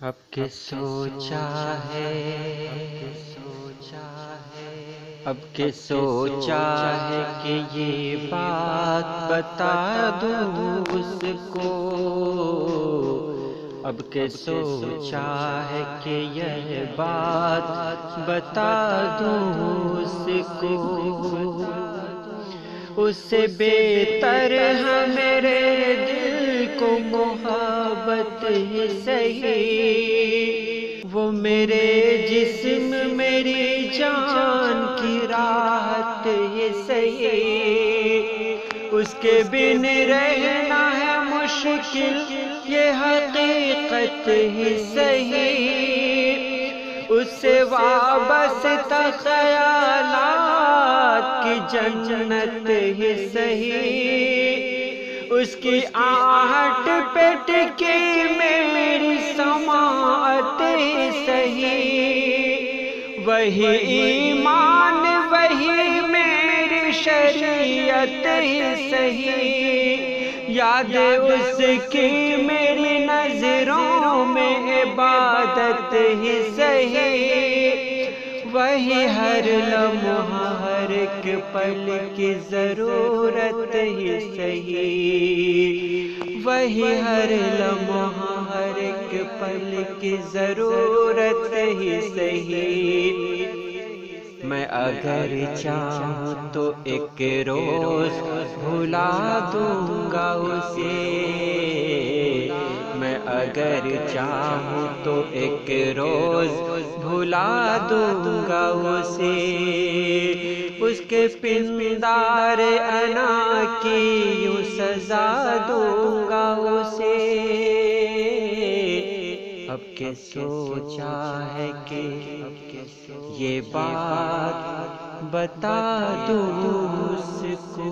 اب کے سوچا ہے اب کے سوچا ہے کہ یہ بات بتا دوں اس کو، اب کے سوچا ہے کہ یہ بات بتا دوں اس کو، اس سے بہتر ہے میرے دل کو محبت ہی صحیح، وہ میرے جسم میری جان کی راحت ہی صحیح، اس کے بن رہنا ہے مشکل یہ حقیقت ہی صحیح، اس سے وابستہ خیالات کی جنت ہی صحیح، اس کی آہٹ پہ ٹکی میری سماعت ہی صحیح، وہی ایمان وہی میری شریعت ہی صحیح، یاد اس کی میری نظروں میں عبادت ہی صحیح، وہی ہر لمحہ ہر ایک پل کی ضرورت ہی صحیح، وہی ہر لمحہ ہر ایک پل کی ضرورت ہی صحیح، میں اگر چاہوں تو ایک روز بھلا دوں گا اسے، میں اگر چاہوں تو ایک روز بھلا دوں گا اسے، اس کے پندار انا کی یوں سزا دوں گا اسے، اب کے سوچا ہے کہ یہ بات بتا دوں اس کو،